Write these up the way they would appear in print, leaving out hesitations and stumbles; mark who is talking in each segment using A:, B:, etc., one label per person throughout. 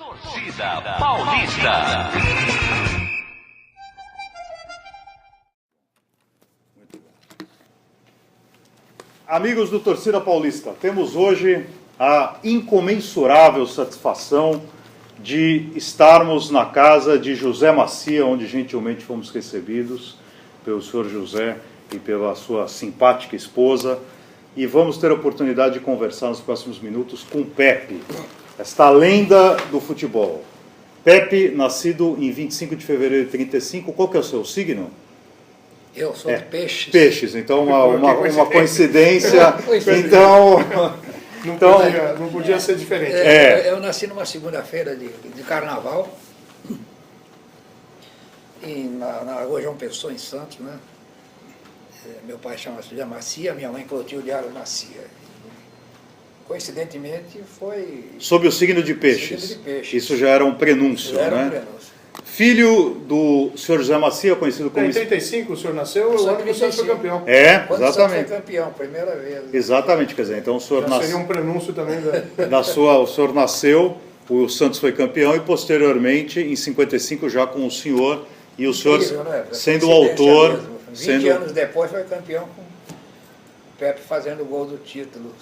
A: Torcida Paulista.
B: Amigos do Torcida Paulista, temos hoje a incomensurável satisfação de estarmos na casa de José Macia, onde gentilmente fomos recebidos pelo senhor José e pela sua simpática esposa, e vamos ter a oportunidade de conversar nos próximos minutos com Pepe, esta lenda do futebol. Pepe, nascido em 25 de fevereiro de 35, qual que é o seu signo?
C: Eu sou de Peixes.
B: Peixes, então uma coincidência.
D: Não podia ser diferente.
C: Eu nasci numa segunda-feira de carnaval, na rua João Pessoa, em Santos, né? Meu pai chama-se José Macia, minha mãe Clotilde Aros Macia. Coincidentemente foi...
B: Sob o signo de Peixes.
C: Signo de Peixes.
B: Isso já era um prenúncio, né? Filho do senhor José Macia, conhecido como...
D: Em 35 o senhor nasceu, o ano que o Santos foi campeão.
C: Quando o Santos
B: exatamente.
C: foi campeão, primeira vez.
B: Exatamente, quer dizer, então o senhor
D: Já seria um prenúncio também
B: o senhor nasceu, o Santos foi campeão e posteriormente, em 55, já com o senhor, e o senhor sendo o autor...
C: Mesmo. 20 anos depois foi campeão com o Pepe fazendo o gol do título,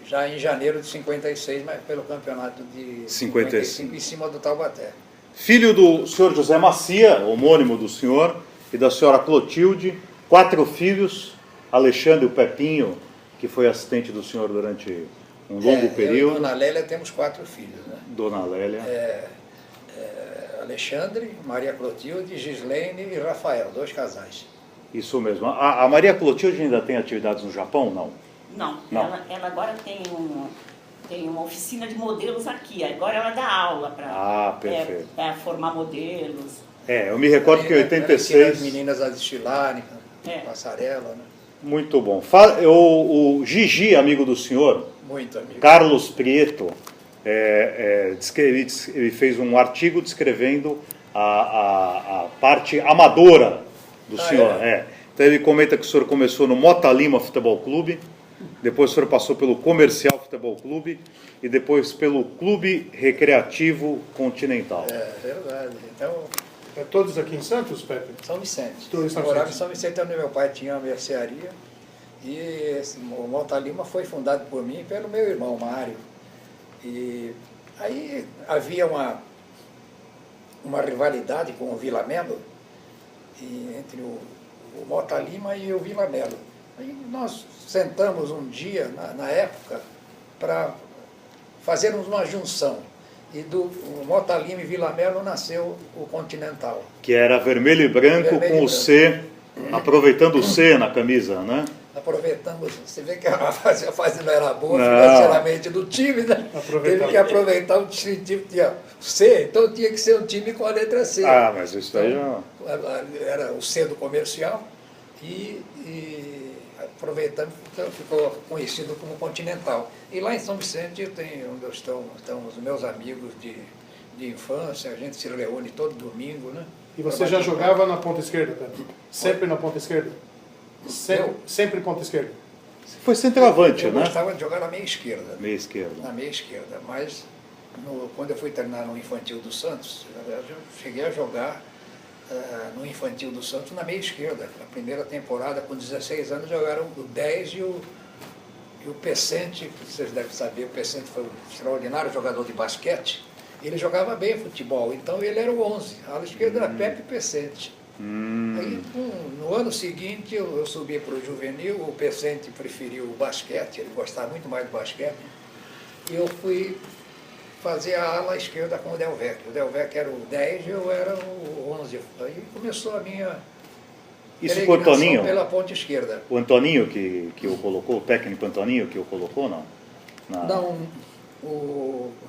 C: já em janeiro de 56, mas pelo campeonato de 55 em cima do Taubaté.
B: Filho do senhor José Macia, homônimo do senhor, e da senhora Clotilde, 4 filhos, Alexandre, o Pepinho, que foi assistente do senhor durante um longo período.
C: Eu e Dona Lélia temos 4 filhos, né?
B: Dona Lélia.
C: Alexandre, Maria Clotilde, Gislaine e Rafael, 2 casais.
B: Isso mesmo. A Maria Clotilde ainda tem atividades no Japão, não?
E: Não. Ela agora tem uma oficina de modelos aqui. Agora ela dá aula para formar modelos.
B: Eu me recordo que em 86...
C: As meninas a desfilarem, passarela, né?
B: Muito bom. O Gigi, amigo do senhor,
C: Muito amigo.
B: Carlos Prieto, ele fez um artigo descrevendo a parte amadora do senhor. Então ele comenta que o senhor começou no Mota Lima Futebol Clube, depois o senhor passou pelo Comercial Futebol Clube e depois pelo Clube Recreativo Continental.
C: Verdade. Então,
D: todos aqui em Santos, Pepe?
C: São Vicente.
D: Todos em São
C: Morava em
D: Vicente.
C: São Vicente, onde meu pai tinha uma mercearia. E o Mota Lima foi fundado por mim e pelo meu irmão, Mário. E aí havia uma rivalidade com o Vila Melo, entre o Mota Lima e o Vila Melo. Aí nós sentamos um dia, na época, para fazermos uma junção. E do Mota Lima e Vila Melo nasceu o Continental.
B: Que era vermelho e branco com o C, aproveitando o C na camisa, né?
C: Aproveitamos, você vê que a fase não era boa financeiramente do time, né? Teve que aproveitar o distintivo que tinha C, então tinha que ser um time com a letra C.
B: Mas isso aí já...
C: Era o C do Comercial e aproveitando, então ficou conhecido como Continental. E lá em São Vicente onde estão os meus amigos de infância, a gente se reúne todo domingo, né?
D: E você já jogava na ponta esquerda, Pepe? Sempre na ponta esquerda? Sempre ponta esquerda?
B: Foi centroavante, né?
C: Eu gostava de jogar na meia esquerda.
B: Meia esquerda.
C: Na meia esquerda, mas quando eu fui treinar no Infantil do Santos, eu cheguei a jogar no Infantil do Santos na meia esquerda. Na primeira temporada, com 16 anos, jogaram o 10 e o Pecente, que vocês devem saber, o Pecente foi um extraordinário jogador de basquete. Ele jogava bem futebol, então ele era o 11. A ala esquerda era Pepe Pecente. Aí, no ano seguinte, eu subi para o juvenil, o Pecente preferiu o basquete, ele gostava muito mais do basquete, e eu fui fazer a ala esquerda com o Del Vecchio. O Del Vecchio era o 10 e eu era o 11. Aí começou a minha
B: peregrinação
C: pela ponta esquerda.
B: O Antoninho que o colocou, o técnico Antoninho que o colocou, não?
C: Não,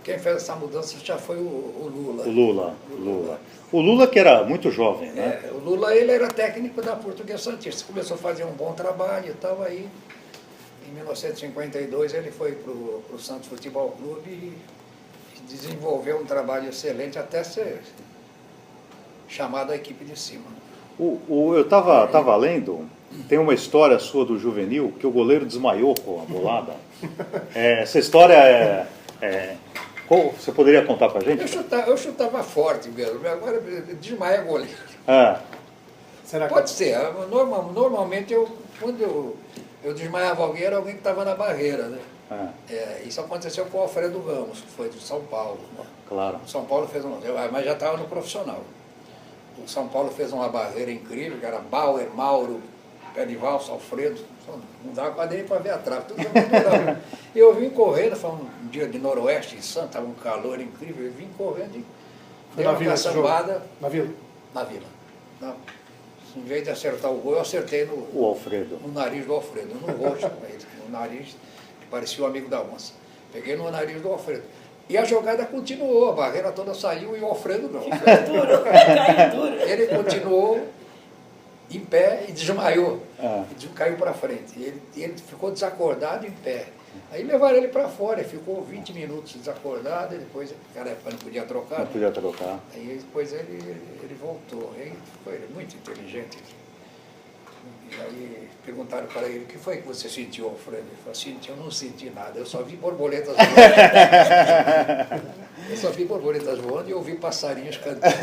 C: quem fez essa mudança já foi o Lula.
B: O Lula que era muito jovem, né?
C: O Lula, ele era técnico da Portuguesa Santista, começou a fazer um bom trabalho e tal, aí em 1952 ele foi para o Santos Futebol Clube e desenvolveu um trabalho excelente até ser chamado a equipe de cima.
B: Eu estava lendo, tem uma história sua do juvenil que o goleiro desmaiou com a bolada. Essa história Você poderia contar pra gente?
C: Eu chutava forte mesmo, agora desmaia goleiro.
D: Será que...
C: Pode ser, normalmente quando eu desmaiava alguém, era alguém que estava na barreira, né? Isso aconteceu com o Alfredo Ramos, que foi do São Paulo. Né?
B: Claro.
C: O São Paulo fez mas já estava no profissional. O São Paulo fez uma barreira incrível, que era Bauer, Mauro, Pé de Valsa, Alfredo. Não dava quase nem para ver a trave. Eu vim correndo, foi um dia de noroeste em Santos, estava um calor incrível, eu vim correndo e dei uma caçambada.
D: Na Vila?
C: Na Vila. Não. Em vez de acertar o gol, eu acertei no nariz do Alfredo, no rosto, no nariz, que parecia o amigo da onça. Peguei no nariz do Alfredo. E a jogada continuou, a barreira toda saiu e o Alfredo não.
E: Caiu duro.
C: Ele continuou em pé e desmaiou. Caiu para frente. Ele ficou desacordado em pé. Aí levaram ele para fora, ele ficou 20 minutos desacordado, e depois, naquela época não podia trocar.
B: Não podia trocar.
C: Aí depois ele voltou. Aí foi muito inteligente. E aí perguntaram para ele, o que foi que você sentiu, Alfredo? Ele falou assim, eu não senti nada, eu só vi borboletas voando. Eu só vi borboletas voando e ouvi passarinhos cantando.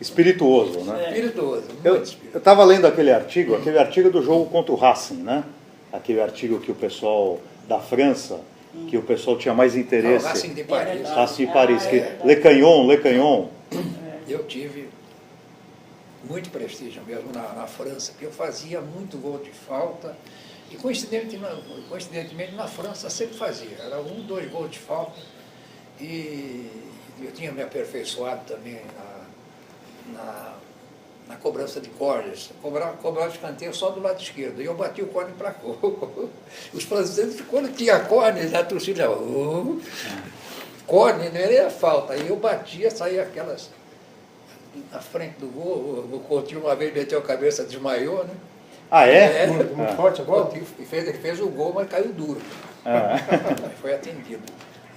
B: Espirituoso, né?
C: Espirituoso,
B: Eu
C: muito espirituoso.
B: estava lendo aquele artigo do jogo contra o Racing, né? Aquele artigo que o pessoal da França, que o pessoal tinha mais interesse.
C: Racing de Paris.
B: Racing de Paris, que Le Canyon.
C: Eu tive muito prestígio mesmo na França, porque eu fazia muito gol de falta, e coincidentemente na França sempre fazia, era 2 gols de falta, e eu tinha me aperfeiçoado também na cobrança de cordas, cobrava escanteio só do lado esquerdo, e eu bati o córner para gol. Os franceses, quando tinha córner, a torcida, córner não era falta, aí eu batia, saía aquelas na frente do gol, o Coutinho uma vez meteu a cabeça, desmaiou, né?
D: Muito forte a bola?
C: Ele fez o gol, mas caiu duro. Foi atendido.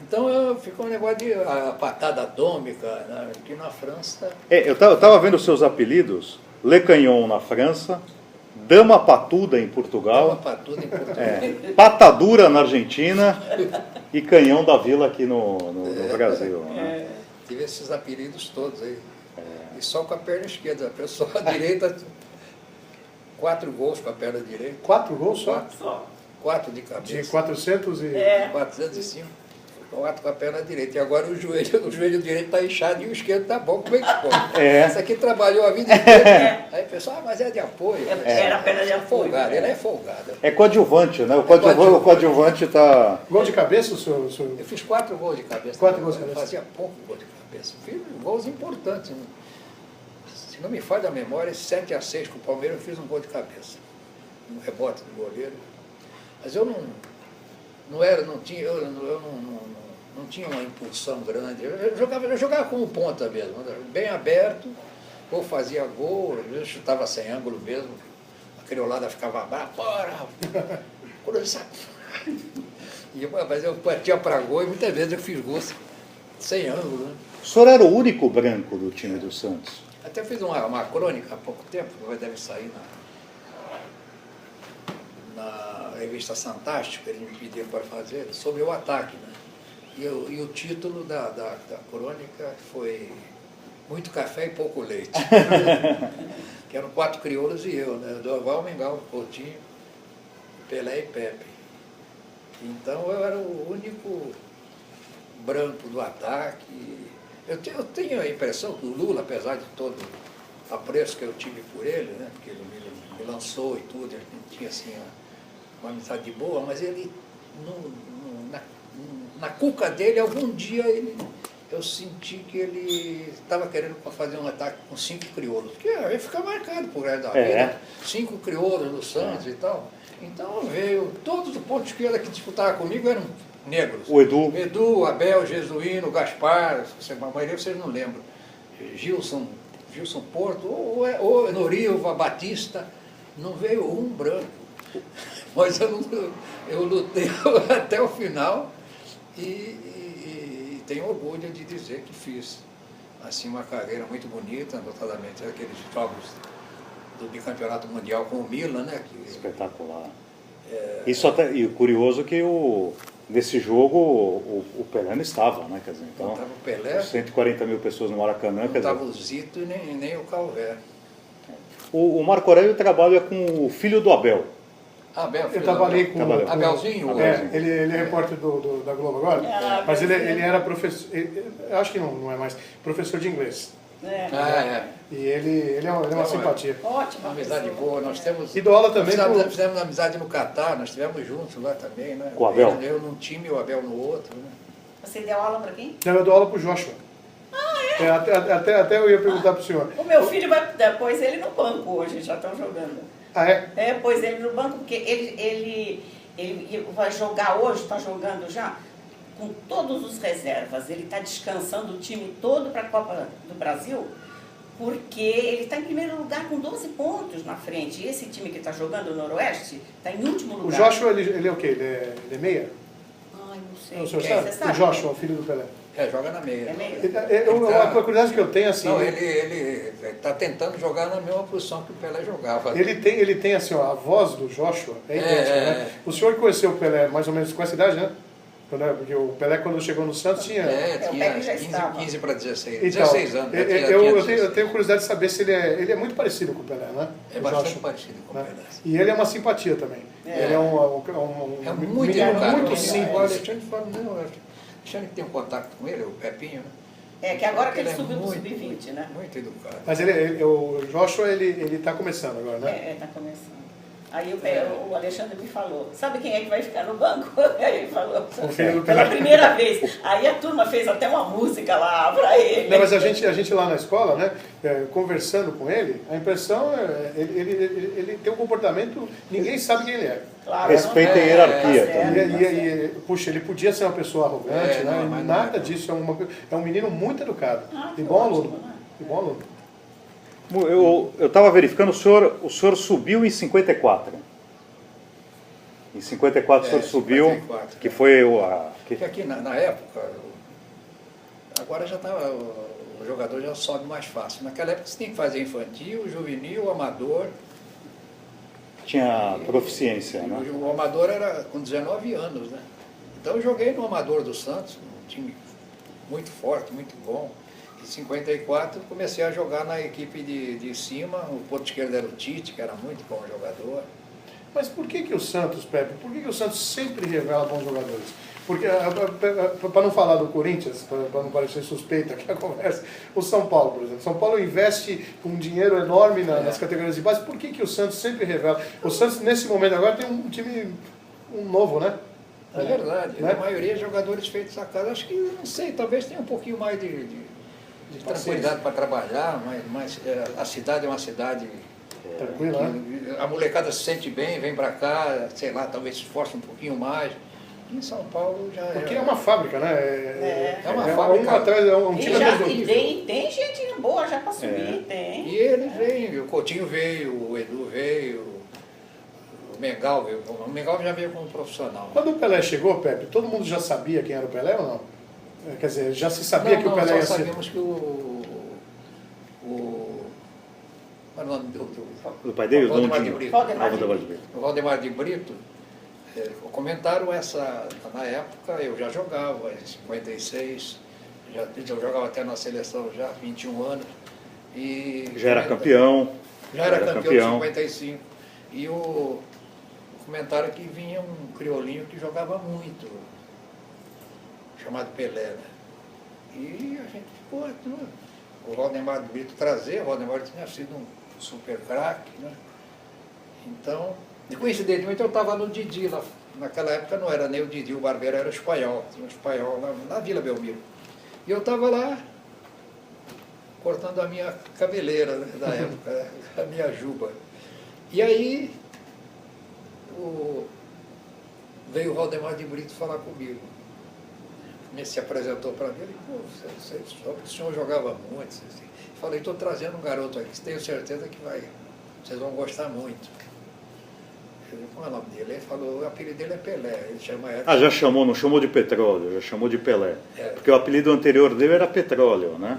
C: Então ficou um negócio de a patada atômica, né? Aqui na França.
B: Eu estava vendo os seus apelidos: Le Canyon na França, Dama Patuda em Portugal,
C: Dama Patuda em Portugal.
B: Patadura na Argentina e Canhão da Vila aqui no Brasil. Né?
C: Tive esses apelidos todos aí. E só com a perna esquerda. A pessoa direita, 4 gols com a perna direita.
D: 4 gols só?
C: 4 de cabeça.
D: De 400 e...
C: 405. 4 com a perna direita. E agora o joelho direito está inchado e o esquerdo está bom. Como é que pode? Esse aqui trabalhou a vida inteira. Aí o pessoal, mas é de apoio.
E: Era a perna de apoio.
C: Folgado, ele é folgado.
B: É coadjuvante, né? O coadjuvante está...
D: Gol de cabeça, o senhor?
C: Eu fiz 4 gols de cabeça.
D: 4 gols de cabeça.
C: Eu fazia pouco gol de cabeça. Fiz gols importantes. Né? Se não me falha a memória, 7-6 com o Palmeiras, eu fiz um gol de cabeça. Um rebote do goleiro. Mas eu não tinha uma impulsão grande. Eu jogava como ponta mesmo, bem aberto, ou fazia gol, às vezes chutava sem ângulo mesmo. Aquele lado ficava bravo, quando eu sabe. Mas eu partia para gol e muitas vezes eu fiz gols sem ângulo. Né?
B: O senhor era o único branco do time do Santos?
C: Até fiz uma crônica há pouco tempo, deve sair na revista Fantástico, eles me pediram para fazer, sobre o ataque. Né? E o título da crônica foi Muito Café e Pouco Leite. Que eram 4 crioulos e eu, né? Dorval, Mengal, Coutinho, Pelé e Pepe. Então eu era o único branco do ataque. Eu tenho a impressão que o Lula, apesar de todo o apreço que eu tive por ele, né? Porque ele me lançou e tudo, ele tinha assim uma amizade boa, mas ele, na cuca dele, algum dia eu senti que ele estava querendo fazer um ataque com 5 crioulos, porque ia ficar marcado por resto da vida. 5 crioulos no Santos e tal. Então veio, todos os pontos de esquerda que disputavam comigo eram negros.
B: O Edu.
C: Edu, Abel, Jesuíno, Gaspar, a maioria vocês não lembram. Gilson Porto, ou Noriva, Batista, não veio um branco. Mas eu lutei até o final e tenho orgulho de dizer que fiz assim, uma carreira muito bonita, notadamente aqueles jogos do bicampeonato mundial com o Milan, né?
B: Espetacular. Isso até, e o curioso é que o Nesse jogo o Pelé não estava, né? Quer dizer, então,
C: não estava o Pelé,
B: 140 mil pessoas no Maracanã.
C: não estava o Zito nem o Calvé.
B: O Marco Aurélio trabalha com o filho do Abel.
C: Abel,
D: Eu trabalhei com o
C: Abelzinho.
D: Ele é repórter da Globo agora, mas ele era professor, eu acho que não é mais, professor de inglês. E ele é uma simpatia.
E: Ótimo.
C: Uma amizade boa. Nós temos.
D: E dou aula também.
C: Fizemos amizade no Catar, nós estivemos juntos lá também, né?
B: Com o Abel?
C: Eu num time e o Abel no outro. Né?
E: Você deu aula para quem?
D: Não, eu dou aula pro Joshua. Até eu ia perguntar pro senhor.
E: O meu filho vai pôs ele no banco hoje, já estão jogando.
D: Ah, é?
E: Pôs ele no banco, porque ele vai jogar hoje, está jogando já, com todos os reservas. Ele está descansando o time todo para a Copa do Brasil, porque ele está em primeiro lugar com 12 pontos na frente. E esse time que está jogando, o Noroeste, está em último lugar.
D: O Joshua, ele é o quê? Ele é meia?
E: Ai, não sei.
D: Não, o senhor sabe?
E: Você sabe?
D: O Joshua, o filho do Pelé.
C: Joga na meia.
E: É meia?
D: A curiosidade que eu tenho, assim...
C: Não, ele está tentando jogar na mesma posição que o Pelé jogava.
D: Ele tem assim, ó, a voz do Joshua é idêntica, né? O senhor conheceu o Pelé mais ou menos com essa idade, né? Porque o Pelé, quando chegou no Santos, tinha...
C: tinha 15 para 16.
D: Então,
C: 16 anos.
D: Eu tenho curiosidade de saber se ele é muito parecido com o Pelé, né?
C: É bastante parecido com o Pelé.
D: E ele é uma simpatia também. Ele é um
C: muito
D: menino
C: educado,
D: muito simples.
C: O Alexandre fala, não, Alexandre tem um contato com ele, o Pepinho, né?
E: Que agora que ele
C: é
E: subiu para o
C: muito,
E: Sub-20, né?
C: Muito educado.
D: Mas o Joshua, ele está começando agora, né?
E: Está começando. Aí o Alexandre me falou, sabe quem é que vai ficar no banco? Aí ele falou, pela primeira vez. Aí a turma fez até uma música lá para ele.
D: Não, mas a gente lá na escola, né, conversando com ele, a impressão é ele tem um comportamento, ninguém sabe quem ele é.
B: Claro, respeita a hierarquia.
D: Puxa, ele podia ser uma pessoa arrogante, né?
C: Não,
D: nada disso, é um menino muito educado. E bom aluno. E bom aluno.
B: Eu estava verificando, o senhor subiu em 54. Em 54 o senhor subiu, 54, que foi
C: que aqui na época, agora já estava, o jogador já sobe mais fácil. Naquela época você tinha que fazer infantil, juvenil, amador.
B: Tinha proficiência, né?
C: O amador era com 19 anos, né? Então eu joguei no amador do Santos, um time muito forte, muito bom. Em 54 comecei a jogar na equipe de cima, o ponto esquerdo era o Tite, que era muito bom jogador.
D: Mas por que o Santos, Pepe, por que o Santos sempre revela bons jogadores? Porque, para não falar do Corinthians, para não parecer suspeita aqui a conversa, o São Paulo, por exemplo. São Paulo investe um dinheiro enorme nas categorias de base. Por que o Santos sempre revela? O Santos, nesse momento agora, tem um time novo, né?
C: É verdade. Né? A maioria é jogadores feitos a casa. Acho que, não sei, talvez tenha um pouquinho mais de tranquilidade para trabalhar, mas a cidade é uma cidade
D: tranquila,
C: né? A molecada se sente bem, vem para cá, sei lá, talvez se esforce um pouquinho mais. Em São Paulo já
D: porque é uma fábrica, né?
C: É uma fábrica.
D: Um time
E: e tem gente boa já para subir, tem.
C: E eles vêm, o Coutinho veio, o Edu veio, o Mengal veio. O Mengal já veio como profissional.
D: Quando o Pelé chegou, Pepe, todo mundo já sabia quem era o Pelé ou não? Quer dizer, já se sabia que o Pelé ia ser...
C: Nós sabíamos que o
B: do pai dele, o
C: Valdemar de Brito.
B: O
C: Valdemar de Brito, comentaram essa, na época eu já jogava, em 56, eu jogava até na seleção já, 21 anos. E
B: já era campeão.
C: Já era campeão em 55. E o comentaram que vinha um criolinho que jogava muito, chamado Pelé, né? E a gente ficou, o Valdemar de Brito trazer, o Valdemar tinha sido um super craque, né? Então, coincidentemente eu estava no Didi lá, naquela época não era nem o Didi, o barbeiro era o espanhol, tinha um espanhol lá na Vila Belmiro. E eu estava lá cortando a minha cabeleira, né, da época, a minha juba. E aí veio o Valdemar de Brito falar comigo. Ele se apresentou para mim, ele pô, o senhor jogava muito. Assim. Falei, estou trazendo um garoto aqui, tenho certeza que vocês vão gostar muito. Eu falei, qual é o nome dele? Ele falou, o apelido dele é Pelé, ele chama Edson.
B: Já chamou, não chamou de Petróleo, já chamou de Pelé. Porque o apelido anterior dele era Petróleo, né?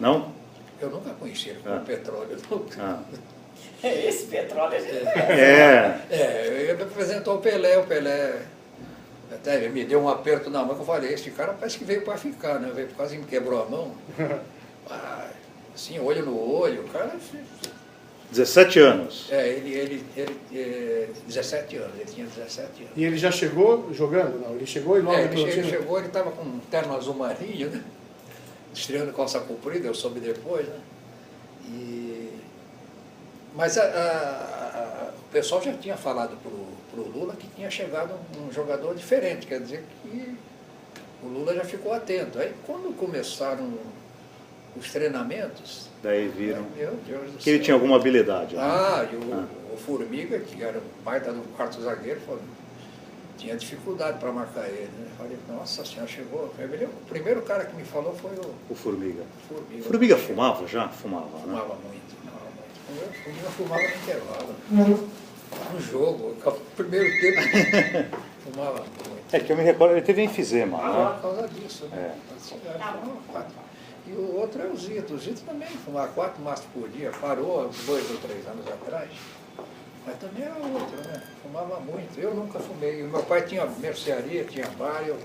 C: Não? Eu nunca conheci ele como Petróleo.
E: Esse Petróleo...
C: Ele apresentou o Pelé Até ele me deu um aperto na mão que eu falei, esse cara parece que veio para ficar, né? Veio, quase me quebrou a mão. Assim, olho no olho, o cara...
B: 17 anos.
C: Ele 17 anos, ele tinha 17 anos.
D: E ele já chegou jogando? Não, ele chegou e logo
C: Ele chegou, ele estava com um terno azul marinho, né? Estreando calça comprida, eu soube depois, né? Mas o pessoal já tinha falado para o Lula que tinha chegado um jogador diferente, quer dizer que o Lula já ficou atento. Aí quando começaram os treinamentos...
B: Daí viram
C: meu Deus do
B: que
C: céu.
B: ele tinha alguma habilidade. Né?
C: O Formiga, que era o baita do quarto zagueiro, falou, tinha dificuldade para marcar ele. Né? Falei, nossa senhora, chegou. O primeiro cara que me falou foi
B: O Formiga.
C: Formiga.
B: Formiga fumava já? Fumava, né?
C: Fumava muito. O Formiga fumava no intervalo. No jogo, no primeiro tempo, fumava muito.
B: É que eu me recordo, ele teve enfisema, né?
C: Por causa disso, né? Fumava 4. E o outro é o Zito. O Zito também fumava 4 maços por dia. Parou há 2 ou 3 anos atrás. Mas também era outro, né? Fumava muito. Eu nunca fumei. Meu pai tinha mercearia, tinha bar. Eu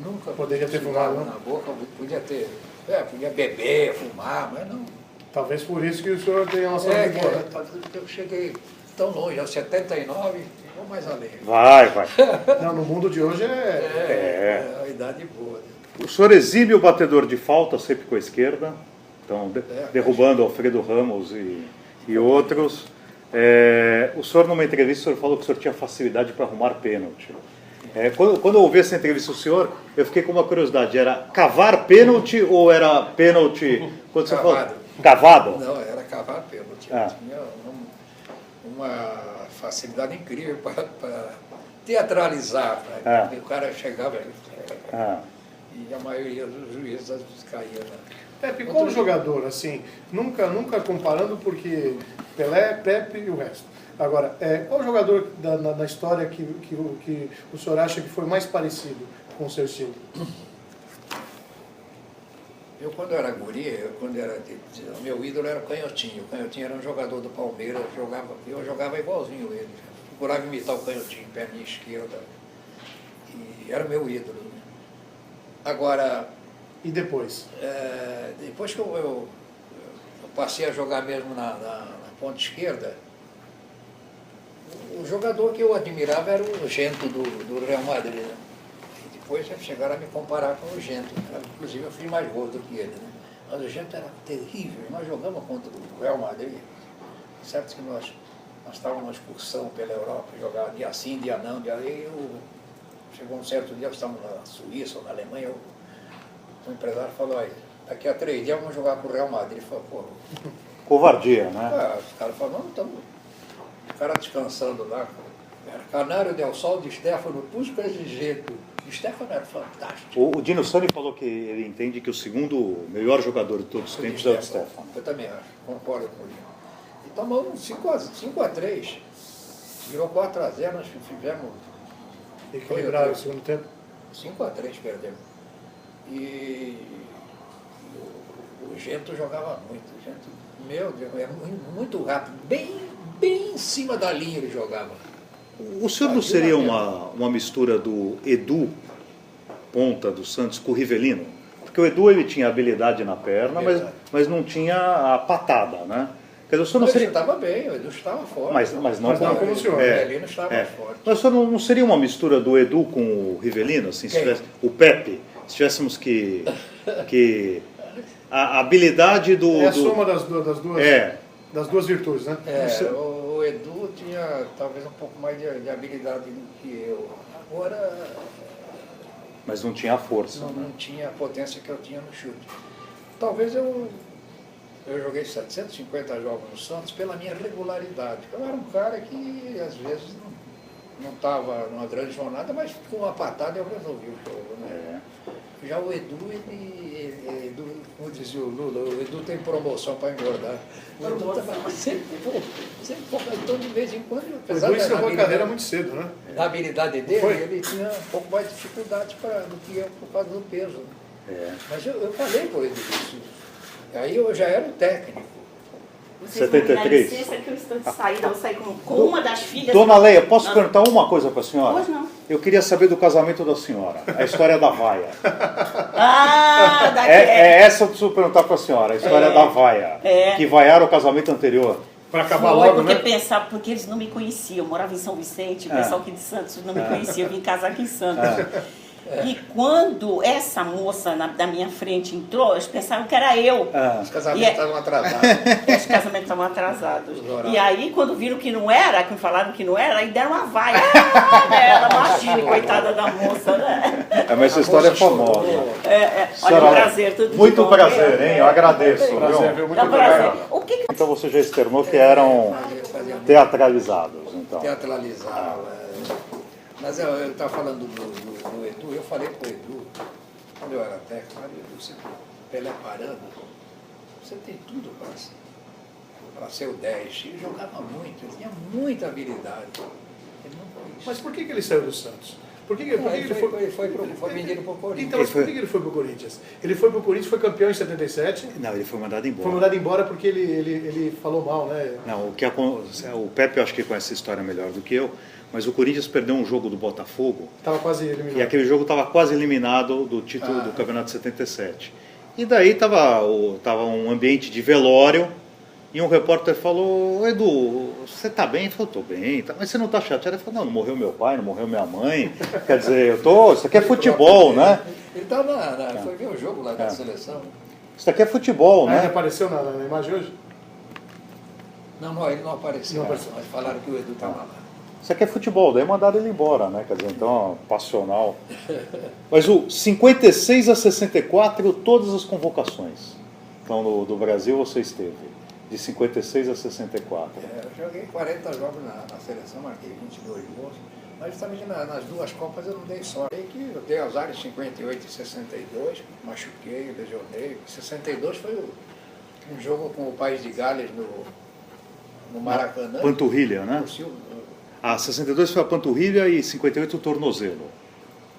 C: nunca...
D: Poderia ter fumado,
C: na boca. Podia ter... podia beber, fumar, mas não.
D: Talvez por isso que o senhor tenha uma saúde boa, né?
C: Eu cheguei tão longe, aos 79, vou mais além.
B: Vai.
D: Não, no mundo de hoje
C: É a idade boa. Né?
B: O senhor exibe o batedor de falta sempre com a esquerda, então derrubando Alfredo Ramos e outros. O senhor, numa entrevista, o senhor falou que o senhor tinha facilidade para arrumar pênalti. Quando eu ouvi essa entrevista do senhor, eu fiquei com uma curiosidade. Era cavar pênalti ou era pênalti... Quando você
C: Cavado.
B: falou, cavado?
C: Não, era cavar pênalti. Eu tinha uma facilidade incrível para teatralizar. O cara chegava e a maioria dos juízes caía.
D: Pepe, qual jogador, assim, nunca comparando, porque Pelé, Pepe e o resto. Agora, qual jogador na história que o senhor acha que foi mais parecido com o seu estilo?
C: Eu, quando era guri, o meu ídolo era o Canhotinho. O Canhotinho era um jogador do Palmeiras, eu jogava igualzinho ele. Procurava imitar o Canhotinho, perna esquerda. E era o meu ídolo. Agora...
D: E depois?
C: Depois que eu passei a jogar mesmo na ponta esquerda, o jogador que eu admirava era o Gento do Real Madrid. Né? E depois chegaram a me comparar com o Gento. Inclusive eu fiz mais gols do que ele. Né? Mas o Gento era terrível. Nós jogamos contra o Real Madrid. Certo que nós estávamos numa excursão pela Europa, jogava dia sim, dia não, dia aí. Chegou um certo dia, estávamos na Suíça ou na Alemanha, o empresário falou, daqui a 3 dias vamos jogar com o Real Madrid. Ele falou, pô...
B: Covardia, né?
C: Os caras falaram, não, estamos... O cara descansando lá. Era Canário del Sol de Stefano, Puskas de Gento. O Stefano era fantástico.
B: O Dino Sani falou que ele entende que o segundo melhor jogador de todos os tempos é o de Stefano.
C: Eu também acho, concordo com ele. E tomamos 5-3. Virou 4-0, nós fizemos...
D: Equilibraram o segundo tempo?
C: 5-3 perdemos. E o Gento jogava muito. O Gento, meu Deus, era muito rápido. Bem em cima da linha ele jogava.
B: O senhor não seria uma mistura do Edu, ponta do Santos, com o Rivelino? Porque o Edu ele tinha habilidade na perna, mas não tinha a patada, né? Quer dizer, o senhor não seria...
C: Ele estava bem, o Edu estava forte.
B: Mas não
D: como o senhor.
C: O Rivelino estava forte.
B: Mas o senhor não seria uma mistura do Edu com o Rivelino? Assim, se tivesse, o Pepe, se tivéssemos que a habilidade do...
D: É a soma das duas virtudes, né?
C: O Edu tinha talvez um pouco mais de habilidade do que eu. Agora...
B: Mas não tinha a força.
C: Não tinha a potência que eu tinha no chute. Talvez eu joguei 750 jogos no Santos pela minha regularidade. Eu era um cara que às vezes não estava numa grande jornada, mas com uma patada eu resolvi o jogo. Né? Já o Edu, como dizia o Lula, o Edu tem promoção para engordar. O Edu estava sempre pouco, então de vez em quando, apesar
D: da habilidade, cadeira muito cedo, né?
C: Da habilidade dele, ele tinha um pouco mais de dificuldade do que eu por causa do peso. Mas eu falei por ele isso. Aí eu já era o técnico.
E: Vocês vão me dar
B: 73.
E: licença que eu estou de saída, eu vou sair com uma das filhas.
B: Dona Leia, posso perguntar uma coisa para a senhora?
E: Pois não.
B: Eu queria saber do casamento da senhora, a história da vaia.
E: Ah, daqui
B: Essa eu preciso perguntar para a senhora, a história da vaia. Que vaiaram o casamento anterior.
D: Para acabar
E: Foi
D: logo,
E: porque
D: né?
E: pensava, porque eles não me conheciam. Eu morava em São Vicente, o pessoal aqui de Santos não me conhecia, eu vim casar aqui em Santos. E quando essa moça da minha frente entrou, eles pensaram que era eu.
C: Os casamentos estavam atrasados.
E: Os casamentos estavam atrasados. E aí, quando viram que não era, que falaram que não era, aí deram uma vaia. Ela, imagina, coitada da moça, né?
B: Mas essa história é famosa.
E: Olha,
B: Senhora,
E: um prazer, tudo de
B: muito
E: bom.
B: prazer, hein? Eu agradeço.
D: Prazer,
B: Viu?
D: viu? Muito
E: É um prazer.
D: obrigado.
E: O que
B: Então você já externou que eram teatralizados, então.
C: Teatralizava. Mas eu estava falando do Edu, eu falei para o Edu, quando eu era técnico, Edu, você Pelé parando, você tem tudo para ser o 10. Ele jogava muito, ele tinha muita habilidade. Ele não quis.
D: Mas por que ele saiu do Santos? Por que ele
C: Foi vendido para o Corinthians.
D: Então, mas por que ele foi pro Corinthians? Ele foi pro Corinthians, foi campeão em 77,
B: Não, ele foi mandado embora.
D: foi mandado embora porque ele falou mal, né?
B: Não, o Pepe eu acho que conhece essa história melhor do que eu, mas o Corinthians perdeu um jogo do Botafogo
D: Tava quase
B: e
D: eliminado.
B: aquele jogo estava quase eliminado do título do Campeonato de 77. E daí tava um ambiente de velório e um repórter falou: Edu, você tá bem? Ele falou: tô bem, tá, mas você não tá chateado? Ele falou: não morreu meu pai, não morreu minha mãe, quer dizer, isso aqui é futebol, né?
C: Ele foi ver o jogo lá da seleção.
B: Isso aqui é futebol,
D: Ele
B: né?
D: apareceu na imagem hoje?
C: Não, ele não apareceu.
D: Não apareceu.
C: Mas falaram que o Edu estava lá.
B: Isso aqui é futebol, daí mandaram ele embora, né? Quer dizer, então, passional. Mas o 56 a 64, todas as convocações. Então, do Brasil você esteve, de 56 a 64.
C: Eu joguei 40 jogos na seleção, marquei 22 gols. Mas justamente nas duas Copas eu não dei sorte. Eu dei azar em 58 e 62, machuquei, lesionei. 62 foi um jogo com o País de Gales no Maracanã.
B: Panturrilha, né?
C: O Silvio,
B: Ah, 62 foi a panturrilha e 58 o tornozelo.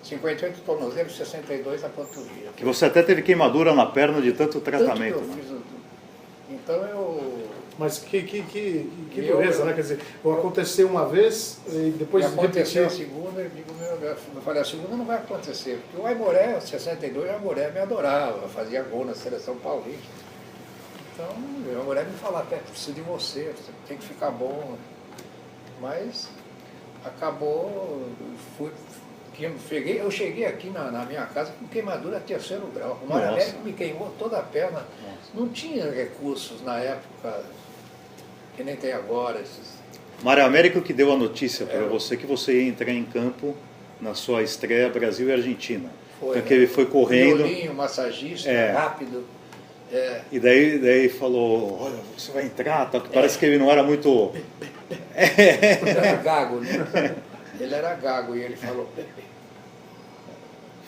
C: 58 tornozelo, 62 a panturrilha.
B: Que você até teve queimadura na perna de tanto
C: Tanto que
B: tratamento.
C: eu
B: Né?
C: fiz então eu...
D: Mas que dureza, né? Quer dizer, aconteceu uma vez e depois
C: aconteceu a
D: repetiu.
C: segunda, eu digo, eu falei, a segunda não vai acontecer, porque o Aimoré, 62, o Aimoré me adorava, fazia gol na seleção paulista. Então, o Aimoré me falava, preciso de você tem que ficar bom. Mas acabou, eu cheguei aqui na minha casa com queimadura terceiro grau. O Mário Américo me queimou toda a perna. Não tinha recursos na época, que nem tem agora.
B: Mário Américo que deu a notícia para você que você ia entrar em campo na sua estreia Brasil e Argentina. Então que ele foi correndo.
C: Violinho, massagista, rápido.
B: E daí falou, olha, você vai entrar, tá? Parece que ele não era muito...
C: Ele era gago, né? Ele era gago e ele falou, Pepe.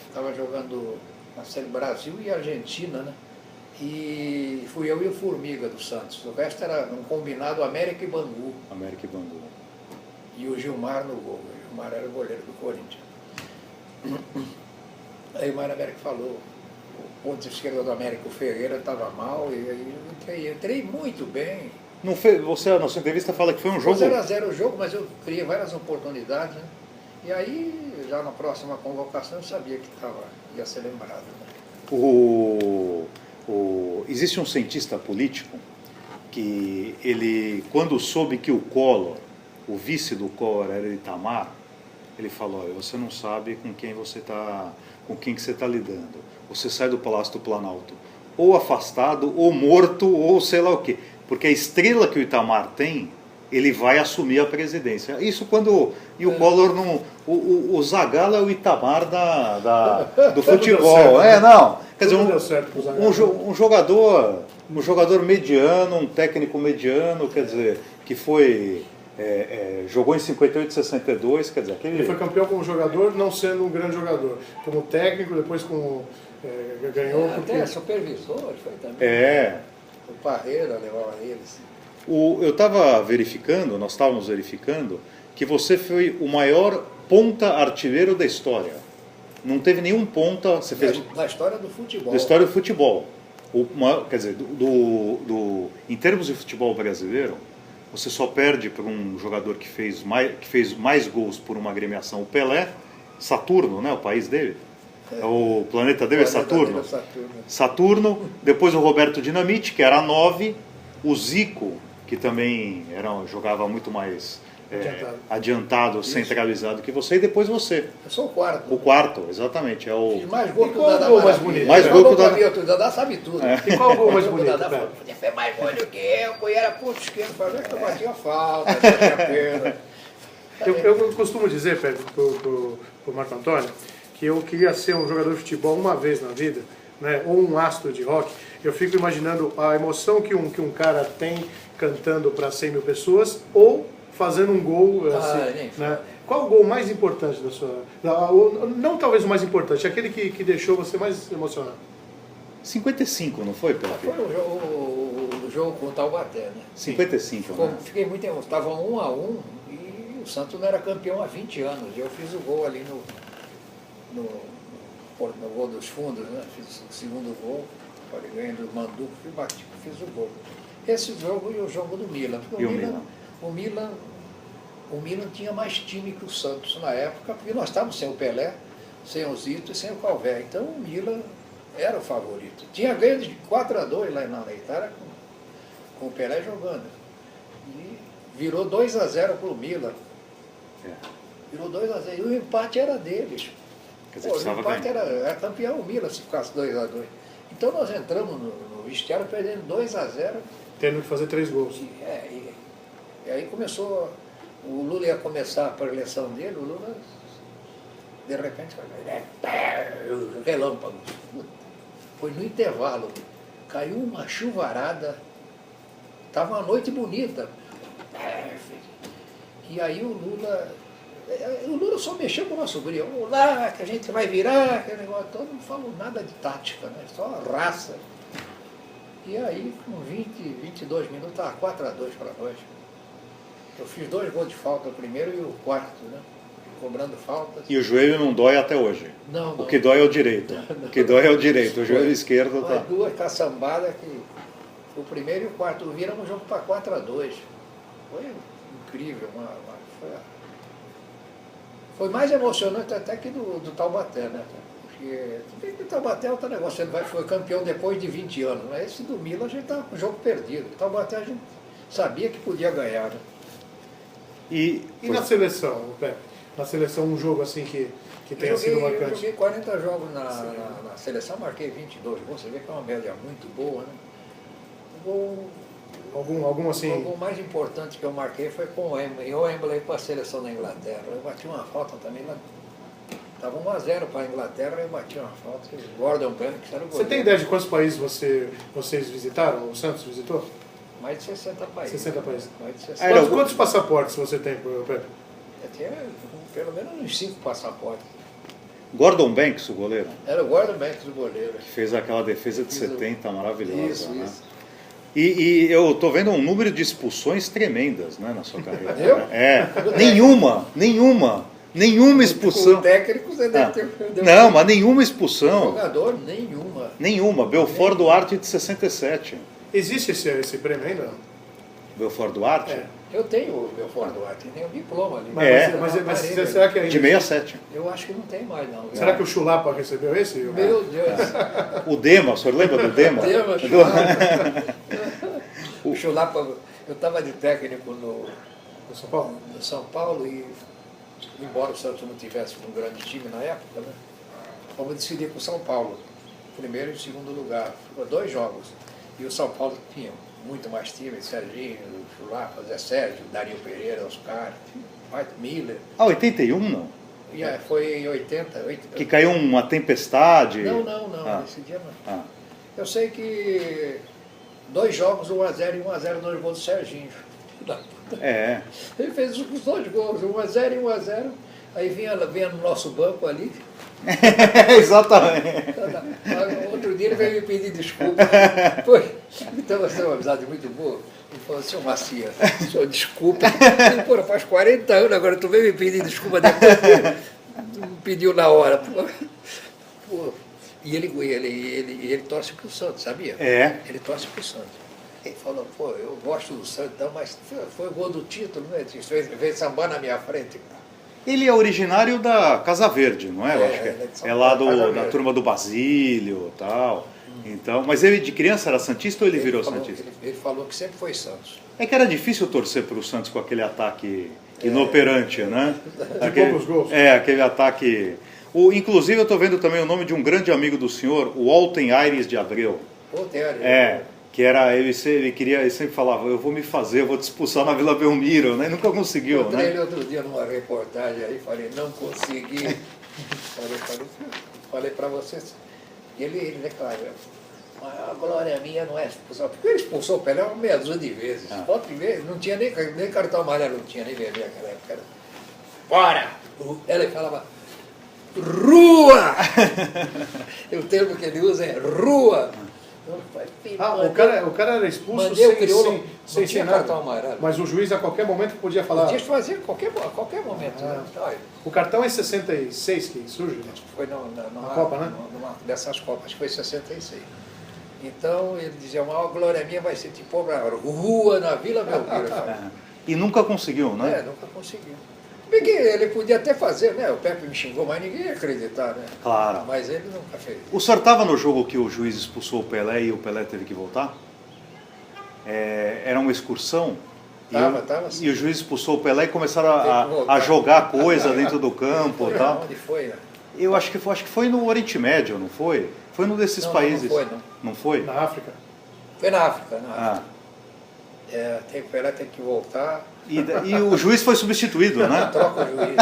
C: Estava jogando na Série Brasil e Argentina, né? E fui eu e o Formiga do Santos. O resto era um combinado América e Bangu.
B: América e Bangu.
C: E o Gilmar no gol. O Gilmar era o goleiro do Corinthians. Aí o Mário Américo falou, o ponto esquerdo do América, o Ferreira, estava mal, e aí eu entrei muito bem.
B: Não fez, você, na sua entrevista, fala que foi um jogo...
C: 0-0 o jogo, mas eu criei várias oportunidades, né? E aí, já na próxima convocação, eu sabia que ia ser lembrado. Né?
B: Existe um cientista político que ele, quando soube que o Collor, o vice do Collor era Itamar, ele falou, olha, você não sabe com quem que você está lidando. Você sai do Palácio do Planalto ou afastado, ou morto, ou sei lá o quê. Porque a estrela que o Itamar tem, ele vai assumir a presidência. Isso quando... E o Collor não... O Zagallo é o Itamar do futebol.
D: Não.
B: Quer dizer, um jogador mediano, um técnico mediano, quer dizer, que foi... jogou em 58 e 62, quer dizer...
D: Ele foi campeão como jogador, não sendo um grande jogador. Como técnico, depois como... ganhou...
C: Até supervisor, foi também. O Parreira levava eles.
B: Eu estava verificando, nós estávamos verificando, que você foi o maior ponta artilheiro da história. Não teve nenhum ponta... Você fez
C: Da história do futebol.
B: da história do futebol. Quer dizer, em termos de futebol brasileiro, você só perde para um jogador que fez mais gols por uma agremiação. O Pelé, Saturno, né, o país dele. O planeta dele é Saturno. Saturno, depois o Roberto Dinamite, que era 9, o Zico, que também jogava muito mais adiantado, centralizado que você, e depois você.
C: Eu sou o quarto.
B: O quarto, exatamente. É o...
C: Fiz mais gol que o
D: qual
C: Dadá.
D: gol mais bonito?
B: Mais gol que o Dadá.
C: O Dadá sabe tudo.
D: E qual o gol mais bonito?
C: Dadá
D: Pepe?
C: podia ser mais gol do que eu era ponto esquerdo, fazia que eu batia falta, batia perna.
D: Eu costumo dizer, Pepe, pro Marco Antônio, que eu queria ser um jogador de futebol uma vez na vida, né, ou um astro de rock. Eu fico imaginando a emoção que um cara tem cantando para 100 mil pessoas ou fazendo um gol assim, né? Qual o gol mais importante da sua... Não talvez o mais importante, aquele que deixou você mais emocionado?
B: 55, não foi, Pepe?
C: Foi o jogo contra o Taubaté, né?
B: 55, né?
C: Fiquei muito emocionado. Estava 1-1 e o Santos não era campeão há 20 anos. Eu fiz o gol ali no gol dos fundos, né? Fiz o segundo gol, ganhei do Manduco e bati, fiz o gol. Esse jogo e o jogo do Milan. Porque o Milan tinha mais time que o Santos na época, porque nós estávamos sem o Pelé, sem o Zito e sem o Calvé. Então o Milan era o favorito. Tinha ganho de 4-2 lá na Itália com o Pelé jogando. E virou 2-0 para o Milan. Virou 2-0. E o empate era deles.
B: Quer dizer,
C: o empate era campeão o Milan se ficasse 2-2. Então nós entramos no vestiário perdendo 2-0.
D: Tendo que fazer 3 gols.
C: E aí começou, o Lula ia começar a preleção dele, o Lula, de repente, relâmpago. Foi no intervalo, caiu uma chuvarada, estava uma noite bonita. E aí o Lula só mexeu com o nosso brilho. Vamos lá, que a gente vai virar, aquele negócio todo, não falou nada de tática, né? Só raça. E aí, com 22 minutos, estava 4-2 para nós. Eu fiz 2 gols de falta, o primeiro e o quarto, né? Cobrando faltas.
B: E o joelho não dói até hoje?
C: Não.
B: O que dói é o direito. O que dói é o direito. O joelho esquerdo tá...
C: 2 caçambadas que... O primeiro e o quarto viramos o jogo para 4-2. Foi incrível. Foi mais emocionante até que do Taubaté, né? Porque o Taubaté é outro negócio. Ele foi campeão depois de 20 anos. Mas esse do Milan a gente estava com o jogo perdido. O Taubaté a gente sabia que podia ganhar, né?
B: E
D: na seleção, Pepe? Na seleção, um jogo assim que tenha sido marcante?
C: Eu joguei 40 jogos na seleção, marquei 22 gols. Você vê que é uma média muito boa, né?
D: Algum assim...
C: O gol mais importante que eu marquei foi com o Wembley para a seleção da Inglaterra. Eu bati uma falta também lá. Estava 1-0 para a Inglaterra e eu bati uma falta. O Gordon Banks era o goleiro.
D: Você tem ideia de quantos países vocês visitaram? O Santos visitou?
C: Mais de 60 países.
D: 60 países.
C: Mais de 60.
D: Quantos passaportes você tem, Pepe?
C: Eu tinha pelo menos uns 5 passaportes.
B: Gordon Banks, o goleiro,
C: Era o Gordon Banks, o goleiro.
B: que fez aquela defesa de 70 maravilhosa.
C: Isso,
B: né?
C: isso.
B: E eu estou vendo um número de expulsões tremendas, né, na sua carreira.
C: Eu?
B: Nenhuma expulsão.
C: O técnico você deve ter...
B: Não, mas nenhuma expulsão.
C: Jogador, nenhuma.
B: Nenhuma. Belfort Duarte de 67.
D: Existe esse prêmio ainda?
B: Belfort Duarte?
D: É.
C: Eu tenho o Belfort Duarte, tem um diploma ali.
D: Mas será que ainda...
B: De 67.
C: Eu acho que não tem mais, não.
D: Será que o Chulapa recebeu esse?
C: Meu Deus.
B: O Dema, o senhor lembra do Dema?
C: Dema, Chulapa. O Chulapa, eu estava de técnico no
D: São Paulo?
C: no São Paulo e, embora o Santos não tivesse um grande time na época, né, vamos decidir com o São Paulo, primeiro e segundo lugar. Ficou 2 jogos. E o São Paulo tinha muito mais time, Serginho, Chulapa, Zé Sérgio, Dario Pereira, Oscar, White Miller.
B: 81 não?
C: E foi em 80.
B: Que caiu uma tempestade?
C: Não, nesse dia não. Eu sei que 2 jogos, 1-0 e 1-0, 2 gols do Serginho.
B: É.
C: Ele fez os 2 gols, 1-0 e 1-0. Aí vinha no nosso banco ali.
B: Exatamente.
C: Outro dia ele veio me pedir desculpa. Então vai ser uma amizade muito boa. Ele falou, senhor Macia, senhor, desculpa. Ele, pô, faz 40 anos agora, tu veio me pedir desculpa depois. Não pediu na hora. Pô, E ele torce para o Santos, sabia?
B: É.
C: Ele torce para o Santos. Ele falou, pô, eu gosto do Santos, então, mas foi o gol do título, né? Veio sambar na minha frente.
B: Ele é originário da Casa Verde, não é? Eu acho que
C: ele é de São
B: é lá
C: Paulo, Casa
B: da
C: Verde.
B: turma do Basílio e tal. Então, mas ele de criança era santista ou ele virou
C: falou
B: santista?
C: Ele falou que sempre foi Santos.
B: É que era difícil torcer para o Santos com aquele ataque inoperante, né?
D: poucos gols.
B: Aquele ataque... inclusive eu estou vendo também o nome de um grande amigo do senhor, o Alten Aires de Abreu.
C: Pô,
B: Que era, ele sempre falava, eu vou me fazer, eu vou te expulsar na Vila Belmiro, né? E nunca conseguiu,
C: Eu encontrei
B: né?
C: ele outro dia numa reportagem aí, falei, não consegui. falei para vocês. E ele declarou, a glória minha não é expulsar. Porque ele expulsou o Pelé uma meia dúzia de vezes. Outra vez, não tinha nem cartão amarelo, não tinha nem vermelho naquela época. Bora! Ela falava, rua! O termo que ele usa é rua.
D: O cara era expulso
C: Mandei o crioulo,
D: sem
C: não tinha
D: nada.
C: cartão amarelo.
D: Mas o juiz a qualquer momento podia falar.
C: Podia fazer a qualquer momento. Né? Olha,
D: O cartão é 66 que surge, né?
C: foi numa
D: Copa, né?
C: numa dessas Copas, que foi 66. Então ele dizia, a maior glória minha vai ser te pôr na rua, na Vila Belmiro.
B: E nunca conseguiu, né?
C: Nunca conseguiu. Porque ele podia até fazer, né? O Pepe me xingou, mas ninguém ia acreditar, né?
B: Claro.
C: Mas ele nunca fez.
B: O senhor estava no jogo que o juiz expulsou o Pelé e o Pelé teve que voltar? Era uma excursão?
C: Tava sim.
B: E o juiz expulsou o Pelé e começaram
C: Teve que voltar.
B: a jogar coisa dentro do campo e tal.
C: Onde foi, né?
B: Eu acho que foi no Oriente Médio, não foi? Foi num desses
C: Não,
B: países.
C: não foi, não.
B: Não foi?
D: Na África.
C: Foi na África,
B: Ah.
C: O Pelé tem que voltar,
B: E o juiz foi substituído, né?
C: troca o juiz.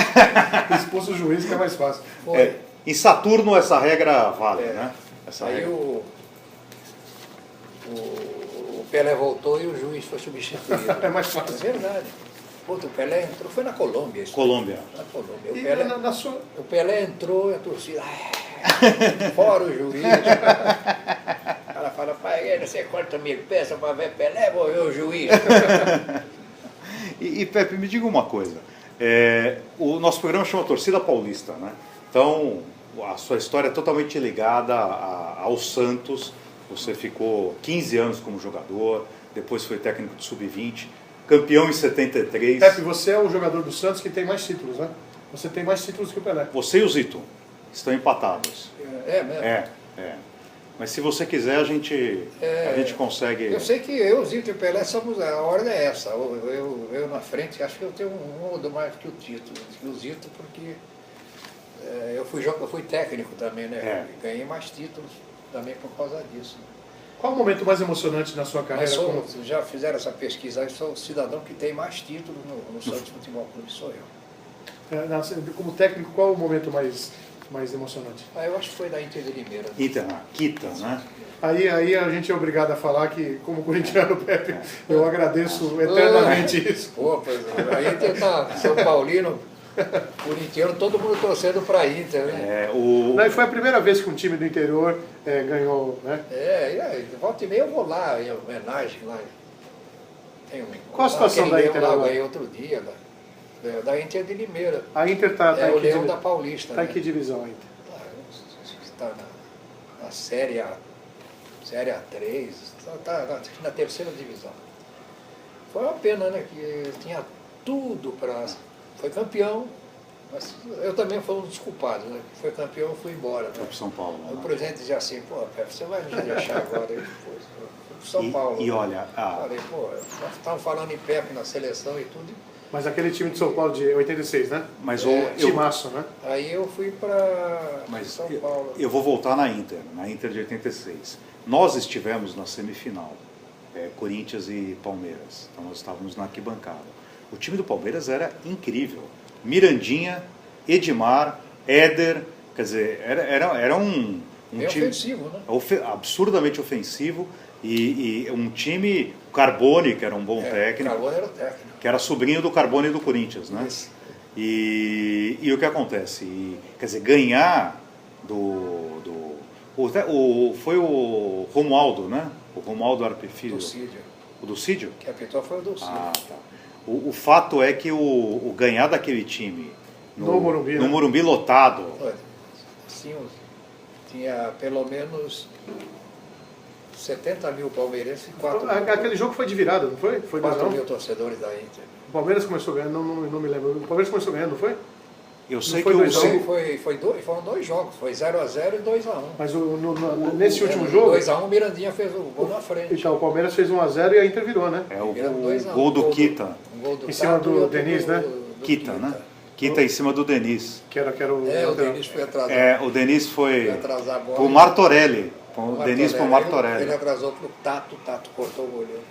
D: Expulsa o juiz que é mais fácil.
C: Foi.
B: Em Saturno essa regra vale,
C: É.
B: né? Essa
C: Aí
B: regra.
C: o Pelé voltou e o juiz foi substituído.
D: É mais
C: É
D: fácil.
C: verdade. Puta, o Pelé entrou, foi na Colômbia isso.
B: Colômbia.
C: Na Colômbia.
D: E na sua...
C: O Pelé entrou e a torcida. Fora o juiz. Ela fala, pai, você corta mil peças para ver Pelé, vou ver o juiz.
B: E Pepe, me diga uma coisa. O nosso programa chama Torcida Paulista, né? Então, a sua história é totalmente ligada ao Santos. Você ficou 15 anos como jogador, depois foi técnico de sub-20, campeão em 73.
D: Pepe, você é o jogador do Santos que tem mais títulos, né? Você tem mais títulos que o Pelé.
B: Você e o Zito estão empatados.
C: É mesmo.
B: É. Mas se você quiser, a gente consegue...
C: Eu sei que eu, Zito e o Pelé, somos, a ordem é essa. Eu na frente, acho que eu tenho um ou mais que o Tito, que o Zito, porque eu fui técnico também, né? Ganhei mais títulos também por causa disso.
D: Qual o momento mais emocionante na sua carreira?
C: Mas já fizeram essa pesquisa aí, sou o cidadão que tem mais títulos no Santos Futebol Clube, sou eu.
D: Como técnico, qual o momento mais emocionante?
C: Eu acho que foi da Inter de Limeira.
B: Quita, né?
D: Aí a gente é obrigado a falar que, como corintiano, Pepe, eu agradeço eternamente isso.
C: Pô, a Inter tá São Paulino, corintiano, todo mundo torcendo para a Inter, né?
D: Não, e foi a primeira vez que um time do interior ganhou, né?
C: Volta e meia eu vou lá, em homenagem lá. Tem
D: Qual a situação da Inter
C: lá? Eu
D: agora?
C: ganhei outro dia, da Inter de Limeira.
D: A Inter está
C: o Leão da Paulista.
D: Está
C: né?
D: em que divisão a Inter?
C: Está na Série A3, está na terceira divisão. Foi uma pena, né? Que tinha tudo para... Foi campeão, mas eu também fui um dos culpados, né? Foi campeão, fui embora. Né?
B: Foi pro São Paulo.
C: O
B: Né?
C: presidente dizia assim, pô, Pepe, você vai me deixar agora aí depois. Fui pro São Paulo.
B: E olha...
C: Falei, pô, nós estávamos falando em Pepe na seleção e tudo.
D: Mas aquele time de São Paulo de 86, né?
B: Mas
D: timaço, né?
C: Aí eu fui para São Paulo.
B: Eu vou voltar na Inter de 86. Nós estivemos na semifinal, Corinthians e Palmeiras. Então nós estávamos na arquibancada. O time do Palmeiras era incrível. Mirandinha, Edmar, Éder, quer dizer, era um time
C: ofensivo, né?
B: Absurdamente ofensivo e um time, Carbone, que era um bom técnico.
C: Carbone era o técnico.
B: Que era sobrinho do Carbone do Corinthians, né?
C: Isso.
B: E o que acontece? Quer dizer, ganhar foi o Romualdo, né? O Romualdo Arpefilho.
C: Do Cídio.
B: O do Cídio?
C: Que apitou foi o do Cídio.
B: Ah, tá. O fato é que o ganhar daquele time
D: no Morumbi,
B: no
D: né?
B: Morumbi lotado.
C: Sim, tinha pelo menos 70 mil palmeirenses e 4
D: Aquele jogo foi de virada, não foi? Foi 2-1?
C: mil torcedores da Inter.
D: O Palmeiras começou ganhando, não me lembro. O Palmeiras começou ganhando, não foi?
B: Eu sei
D: foi
B: que o
D: 2-1?
C: Foram 2 jogos, foi 0-0 e 2-1.
D: Mas nesse último jogo...
C: 2-1 o Mirandinha fez o gol na frente.
D: Então, o Palmeiras fez 1-0 e a Inter virou, né?
B: É o
C: Virando 2-1.
B: gol do Kita.
C: Um gol do
D: Em cima
C: Tato
D: do
C: e outro
D: Denis, né?
C: do
B: Kita, né? Kita em cima do Denis.
D: Que era o...
C: O Denis foi atrasado.
B: O Denis foi
C: atrasar a bola.
B: pro Martorelli. O Denis pro
C: Ele
B: Martorelli.
C: atrasou pro Tato, o Tato cortou o goleiro.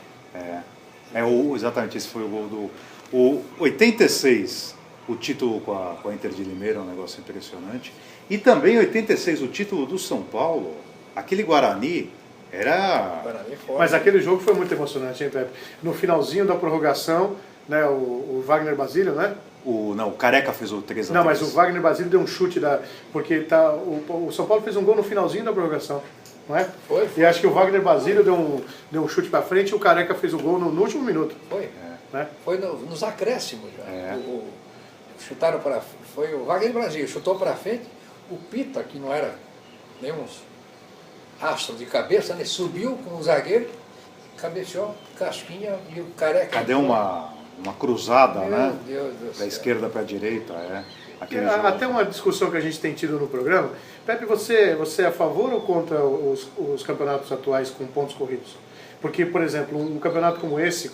B: Exatamente, esse foi o gol do... O 86, o título com a Inter de Limeira, é um negócio impressionante. E também 86, o título do São Paulo, aquele Guarani, era...
C: Guarani forte.
D: Mas aquele jogo foi muito emocionante, hein, Pepe? No finalzinho da prorrogação, né, o Wagner Basílio, né?
B: o Careca fez o 3-3.
D: Não, mas o Wagner Basílio deu um chute, porque o São Paulo fez um gol no finalzinho da prorrogação, não é?
C: Foi.
D: E acho que o Wagner Basílio deu um chute para frente e o Careca fez o gol no último minuto.
C: Foi.
D: Né?
C: Foi nos acréscimos já. Chutaram para... Foi o Wagner Brasil, chutou para frente, o Pita, que não era nenhum astro de cabeça, né? Subiu com o zagueiro, cabeceou, casquinha e o Careca...
B: Cadê uma cruzada,
C: Meu
B: né?
C: Deus do
B: Da
C: céu.
B: esquerda para a direita, Aquele jogo.
D: Até uma discussão que a gente tem tido no programa. Pepe, você é a favor ou contra os campeonatos atuais com pontos corridos? Porque, por exemplo, um campeonato como esse,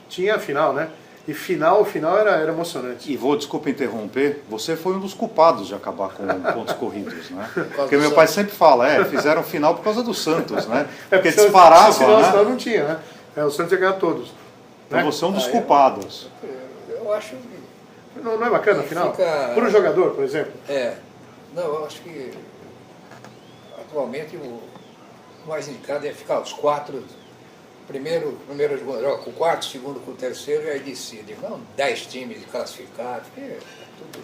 D: tinha a final, né? E o final era emocionante.
B: E desculpa interromper, você foi um dos culpados de acabar com pontos corridos, né? Porque
C: do
B: meu pai
C: Santos.
B: sempre fala, fizeram final por causa do Santos, né? Porque
D: senão
B: disparava, né?
D: não tinha, né? O Santos ia ganhar todos.
B: Então
D: né?
B: você é um dos culpados.
C: Eu acho...
D: Não é bacana, afinal?
C: Fica-
D: Para o jogador, por exemplo.
C: Não, eu acho que atualmente o mais indicado é ficar os 4, primeiro joga com o quarto, segundo com o terceiro, e aí decide. Não 10 times classificados, porque é tudo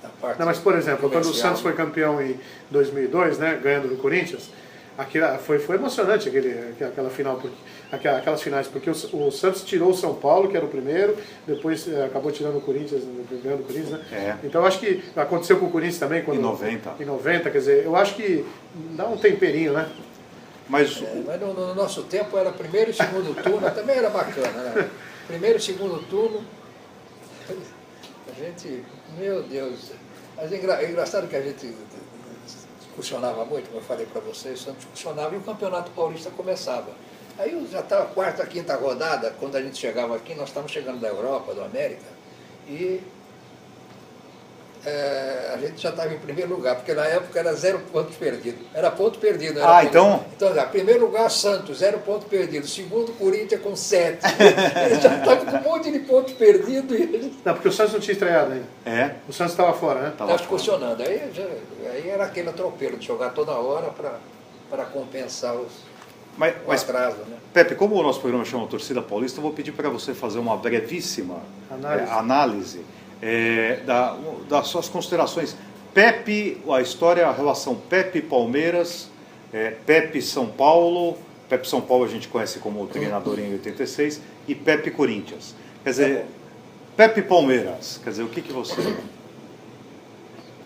C: da parte...
D: Não, mas, por exemplo, quando o
C: comercial.
D: Santos foi campeão em 2002, né, ganhando do Corinthians, foi emocionante aquela final, aquelas finais, porque o Santos tirou o São Paulo, que era o primeiro, depois acabou tirando o Corinthians, ganhando o Corinthians, né? Então, eu acho que aconteceu com o Corinthians também. Em
B: 90.
D: Em 90, quer dizer, eu acho que dá um temperinho, né?
B: Mas
C: Mas no nosso tempo era primeiro e segundo turno, também era bacana, né? Primeiro e segundo turno, a gente, meu Deus, mas é engraçado que a gente discussionava muito, como eu falei para vocês, Santos discussionava e o Campeonato Paulista começava. Aí já estava a quarta, quinta rodada, quando a gente chegava aqui, nós estávamos chegando da Europa, da América, e a gente já estava em primeiro lugar, porque na época era 0 pontos perdidos. Era ponto perdido. Era
B: então...
C: Então, primeiro lugar, Santos, 0 ponto perdido. Segundo, Corinthians com 7. Eles já estavam com um monte de pontos perdidos.
D: Não, porque o Santos não tinha estreado ainda. O Santos estava fora, né?
C: Estava discussionando. Aí era aquele atropelo de jogar toda hora para compensar o atraso. Né?
B: Pepe, como o nosso programa chama Torcida Paulista, eu vou pedir para você fazer uma brevíssima análise das suas considerações. Pepe, a história, a relação Pepe-Palmeiras, Pepe-São Paulo. Pepe-São Paulo a gente conhece como treinador em 86, e Pepe-Corinthians. Quer dizer, Pepe-Palmeiras, quer dizer, o que você...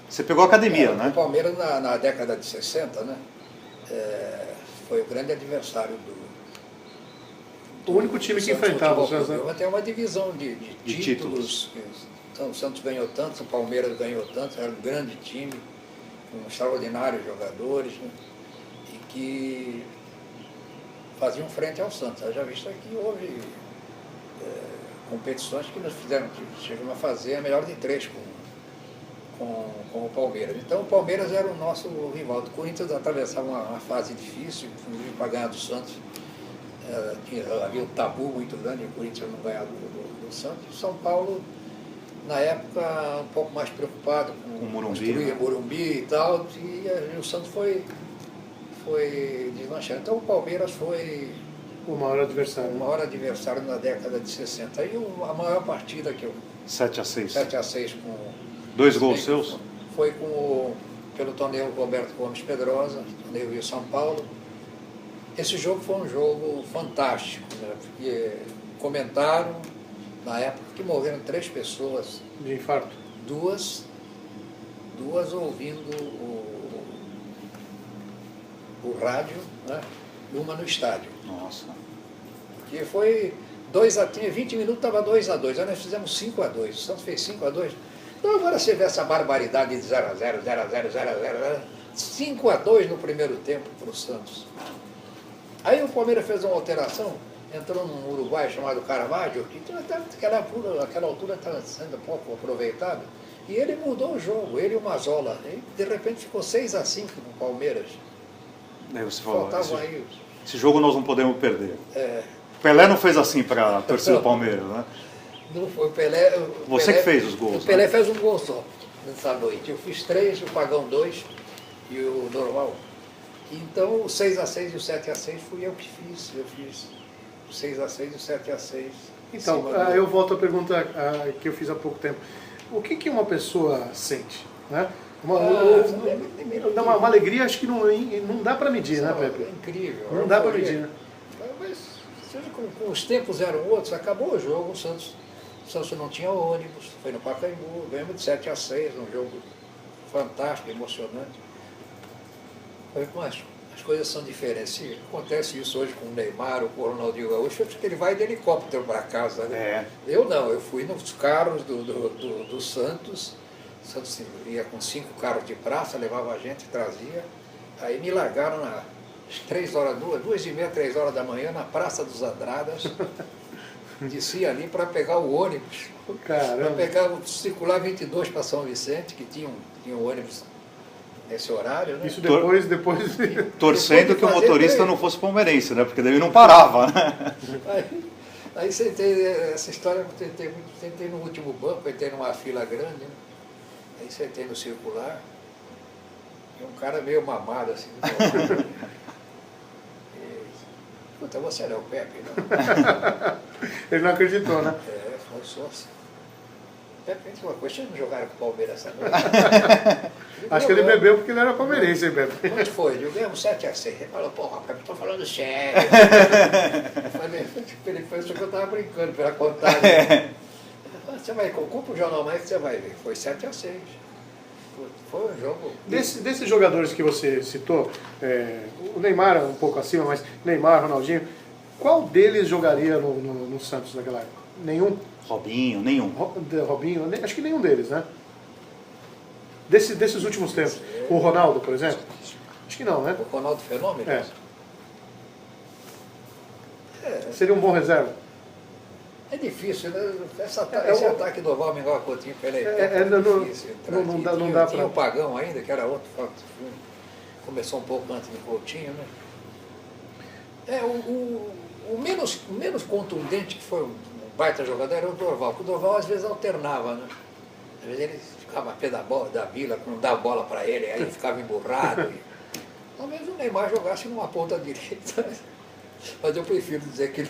B: Você pegou a academia, né?
C: O Palmeiras, na década de 60, né, foi o grande adversário
D: O único time que enfrentava o Santos, né?
C: Tem uma divisão de títulos. Então, o Santos ganhou tanto, o Palmeiras ganhou tanto, era um grande time, com extraordinários jogadores, né, e que faziam frente ao Santos. Eu já visto que houve competições que nós chegamos a fazer a melhor de 3 com o Palmeiras. Então o Palmeiras era o nosso rival. O Corinthians atravessava uma fase difícil, inclusive para ganhar do Santos. Havia um tabu muito grande, o Corinthians não ganhava do Santos. O São Paulo, na época, um pouco mais preocupado com construir Morumbi e tal, e o Santos foi deslanchando. Então o Palmeiras foi
D: o maior
C: adversário na década de 60. E a maior partida que eu...
B: 7-6.
C: 7-6 com...
B: 2 gols seus?
C: Foi pelo torneio Roberto Gomes Pedrosa, torneio Rio São Paulo. Esse jogo foi um jogo fantástico, né? Porque comentaram na época que morreram 3 pessoas.
D: De infarto.
C: Duas ouvindo por rádio, né? E uma no estádio.
B: Nossa.
C: Que foi 2-1, tinha 20 minutos, estava 2-2. Aí nós fizemos 5-2. O Santos fez 5-2. Então agora você vê essa barbaridade de 0-0, 0-0, 0-0, 5-2 no primeiro tempo para o Santos. Aí o Palmeiras fez uma alteração, entrou num uruguaio chamado Caravaggio, que naquela altura estava sendo pouco aproveitado, e ele mudou o jogo, ele e o Mazzola. E de repente ficou 6-5 no Palmeiras.
B: Aí você falou,
C: Faltavam aí.
B: esse jogo nós não podemos perder.
C: É,
B: Pelé não fez assim para a torcida do Palmeiras, né?
C: não foi o Pelé.
B: Você que fez os gols,
C: O Pelé
B: né?
C: fez um gol só nessa noite. Eu fiz 3, o Pagão 2 e o normal. Então o 6-6 e o 7-6 fui eu que fiz. Eu fiz o 6-6 e o 7-6.
D: Então, eu volto à pergunta que eu fiz há pouco tempo. O que uma pessoa sente? Né? Uma alegria, acho que não dá para medir, né, Pepe?
C: É incrível.
D: Não dá para medir, né?
C: Mas seja com os tempos eram outros, acabou o jogo, o Santos não tinha ônibus, foi no Pacaembu, ganhamos de 7-6, um jogo fantástico, emocionante. Mas as coisas são diferentes. Se acontece isso hoje com o Neymar ou com o Ronaldinho Gaúcho, acho que ele vai de helicóptero para casa. Né?
B: É.
C: Eu não, eu fui nos carros do Santos. O Santos ia com 5 carros de praça, levava a gente, trazia. Aí me largaram às 2h30, 3 horas da manhã, na Praça dos Andradas. Desci ali para pegar o ônibus. Para pegar o circular 22 para São Vicente, que tinha um ônibus nesse horário, né?
D: Isso depois...
B: Torcendo que o motorista não fosse palmeirense, né? Porque daí não parava, né?
C: Aí sentei, essa história eu sentei no último banco, entrei numa fila grande, né? Aí sentei no circular, e um cara meio mamado assim, puta, você não é o Pepe, não?
D: Ele não acreditou, né?
C: É, foi sócio. Pepe, uma coisa, vocês não jogaram com o Palmeiras essa noite?
D: Acho que ele bebeu porque ele era palmeirense, hein, Pepe?
C: Onde foi? Eu ganhamos 7-6. Ele falou, porra, Pepe, estou falando sério. Eu falei, ele pensou que eu estava brincando pela contagem. Você vai, compra o jornal mais que você vai ver. Foi 7-6. Foi um jogo.
D: Desses jogadores que você citou, o Neymar é um pouco acima, mas Neymar, Ronaldinho, qual deles jogaria no Santos naquela época? Nenhum?
B: Robinho, nenhum.
D: Robinho, acho que nenhum deles, né? Desses últimos tempos. O Ronaldo, por exemplo? Acho que não, né?
C: O Ronaldo Fenômeno?
D: Seria um bom reserva?
C: É difícil, né? Esse ataque do Val Mingau Coutinho pela é difícil.
D: Não dá
C: tinha
D: pra...
C: o Pagão ainda, que era outro. Começou um pouco antes do Coutinho, né? O menos contundente, que foi um baita jogador, era o Dorval. Porque o Dorval às vezes alternava, né? Às vezes ele ficava a pé da vila, não dava bola para ele, aí ele ficava emburrado. Talvez o Neymar jogasse numa ponta direita, mas eu prefiro dizer que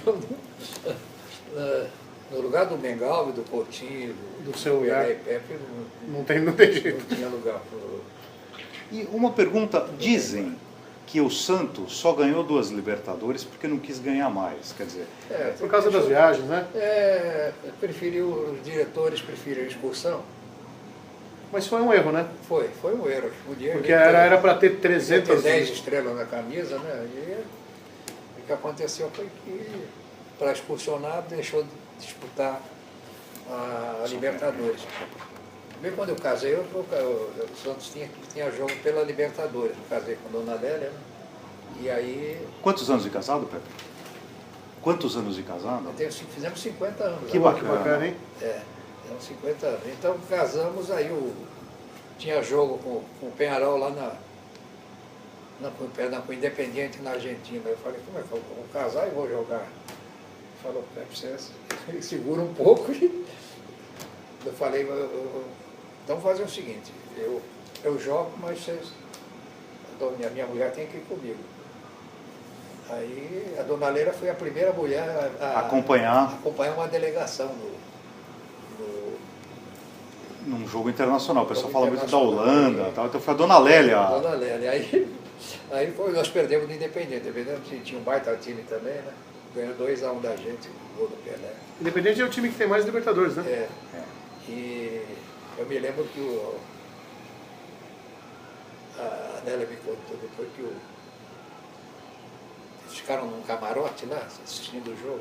C: no lugar do Mengal e do Coutinho,
D: do seu lugar,
C: Pepe,
D: não tem jeito.
C: Não tinha lugar para...
B: E uma pergunta, dizem que o Santos só ganhou 2 Libertadores porque não quis ganhar mais, quer dizer...
D: Por causa das viagens, né?
C: Os diretores preferiram a expulsão.
D: Mas foi um erro, né?
C: Foi um erro.
D: Porque era para ter 300...
C: 10 estrelas na camisa, né? E o que aconteceu foi que, para expulsionar, deixou de disputar a Libertadores. Bem, quando eu casei, o Santos tinha jogo pela Libertadores. Eu casei com a Dona Lélia, né? E aí...
B: Quantos anos de casado, Pepe? Quantos anos de casado?
C: Fizemos 50 anos.
B: Que bacana,
D: hein?
C: Fizemos 50 anos. Então casamos, aí tinha jogo com o Peñarol lá com o Independiente na Argentina. Eu falei, como é que eu vou casar e vou jogar? Ele falou, Pepe, você segura um pouco. Eu falei, então vamos fazer o seguinte, eu jogo, mas minha mulher tem que ir comigo. Aí a Dona Leira foi a primeira mulher a acompanhar uma delegação
B: num jogo internacional. O pessoal fala muito da Holanda, tal, então foi a Dona Lélia.
C: Dona Lélia. Aí nós perdemos do Independente. Tinha um baita time também, né? Ganhou 2-1 da gente, o gol do Pelé.
D: Independente é o time que tem mais Libertadores, né?
C: E eu me lembro que a Nélia me contou depois que ficaram num camarote lá, assistindo o jogo.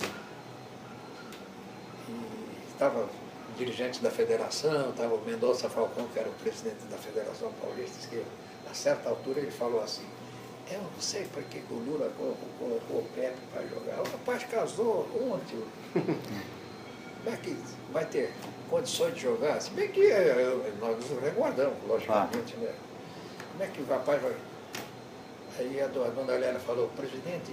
C: E estava o dirigente da federação, estava o Mendonça Falcão, que era o presidente da Federação Paulista, que a certa altura ele falou assim, eu não sei por que o Lula colocou o Pepe para jogar. O rapaz casou ontem. Como é que vai ter condições de jogar? Se bem que nós nos recordamos, logicamente, né? Como é que o rapaz vai... Aí a dona Helena falou, presidente...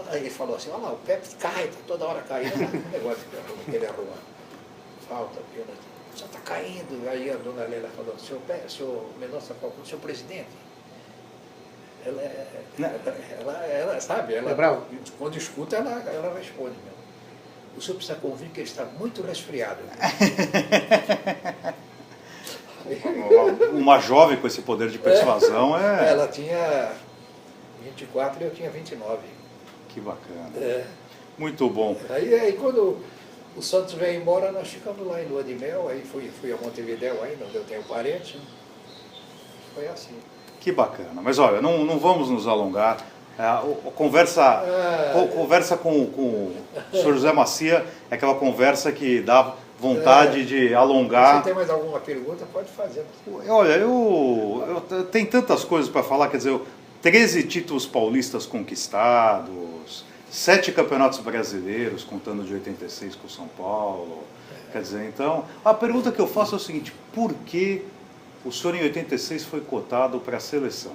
C: Aí ele falou assim, olha lá, o Pepe cai, tá toda hora caindo. O negócio que ele arruma. Falta, pênalti. Só está caindo. Aí a dona Helena falou, senhor Mendonça Falcão, senhor presidente... Ela sabe, ela,
D: é bravo.
C: Quando escuta, ela responde mesmo. O senhor precisa convir que ele está muito resfriado.
B: Uma jovem com esse poder de persuasão é...
C: Ela tinha 24 e eu tinha 29.
B: Que bacana.
C: É.
B: Muito bom.
C: Aí quando o Santos veio embora, nós ficamos lá em Lua de Mel, aí fui a Montevidéu ainda, onde eu tenho parente. Foi assim.
B: Que bacana. Mas olha, não vamos nos alongar. A conversa com o senhor José Macia é aquela conversa que dá vontade de alongar.
C: Se tem mais alguma pergunta, pode fazer.
B: Olha, eu tenho tantas coisas para falar, quer dizer, 13 títulos paulistas conquistados, 7 campeonatos brasileiros, contando de 86 com o São Paulo. Quer dizer, então, a pergunta que eu faço é o seguinte, por que o senhor em 86 foi cotado para a seleção?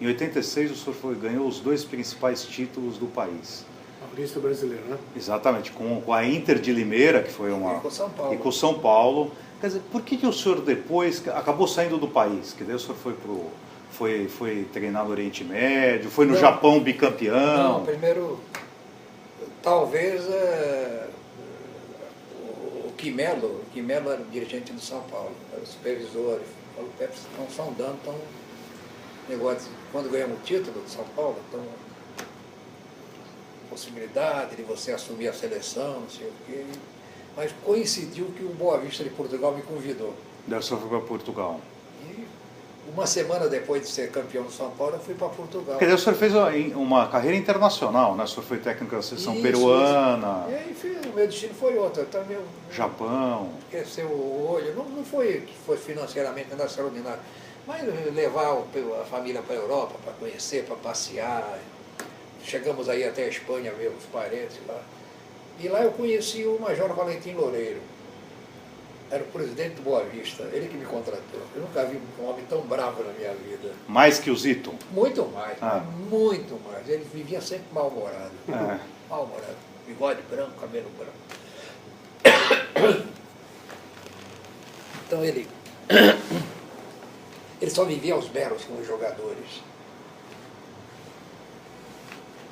B: Em 86 o senhor ganhou os 2 principais títulos do país.
D: Paulista brasileiro, né?
B: Exatamente, com a Inter de Limeira, que foi uma...
C: E com o São Paulo.
B: E com o São Paulo. Quer dizer, por que o senhor depois acabou saindo do país? Que daí o senhor foi treinar no Oriente Médio, foi no Japão bicampeão?
C: Não, primeiro, talvez o Quimelo era o dirigente do São Paulo, era o supervisor. Falou, Pepe, não estão dando tão negócio. Quando ganhamos o título do São Paulo, então possibilidade de você assumir a seleção, não sei o quê. Mas coincidiu que o Boa Vista de Portugal me convidou.
B: Daí o senhor foi para Portugal.
C: E uma semana depois de ser campeão do São Paulo, eu fui para Portugal.
B: Quer dizer, o senhor fez uma carreira internacional, né? O senhor foi técnico da seleção
C: Isso,
B: peruana.
C: E aí o meu destino foi outro. Também
B: Japão.
C: Cresceu o olho. Não foi financeiramente nada extraordinário. Mas levar a família para a Europa, para conhecer, para passear. Chegamos aí até a Espanha, ver os parentes lá. E lá eu conheci o Major Valentim Loureiro. Era o presidente do Boa Vista, ele que me contratou. Eu nunca vi um homem tão bravo na minha vida.
B: Mais que o Zito?
C: Muito mais, muito mais. Ele vivia sempre mal-humorado. Mal-humorado. Bigode branco, cabelo branco. Então ele só vivia aos berros com os jogadores.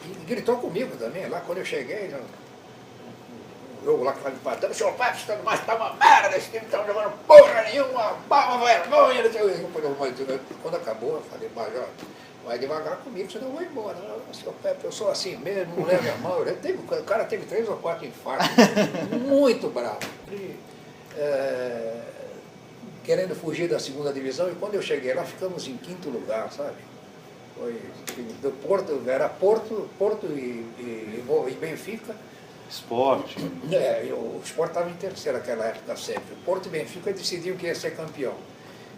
C: E gritou comigo também, lá quando eu cheguei, um jogo lá que estava empatando, o senhor Pepe, mas está uma merda, esse time não está jogando porra nenhuma, uma vergonha, não sei o que. Quando acabou, eu falei, Major, vai devagar comigo, senão eu vou embora. Não, senhor Pepe, eu sou assim mesmo, não leve a mão. O cara teve 3 ou 4 infartos, muito bravo. Querendo fugir da 2ª divisão, e quando eu cheguei lá, ficamos em 5º lugar, sabe? Foi do Porto, era Porto e Benfica.
B: Esporte.
C: O Sport estava em terceiro naquela época sempre. O Porto e Benfica decidiam que ia ser campeão.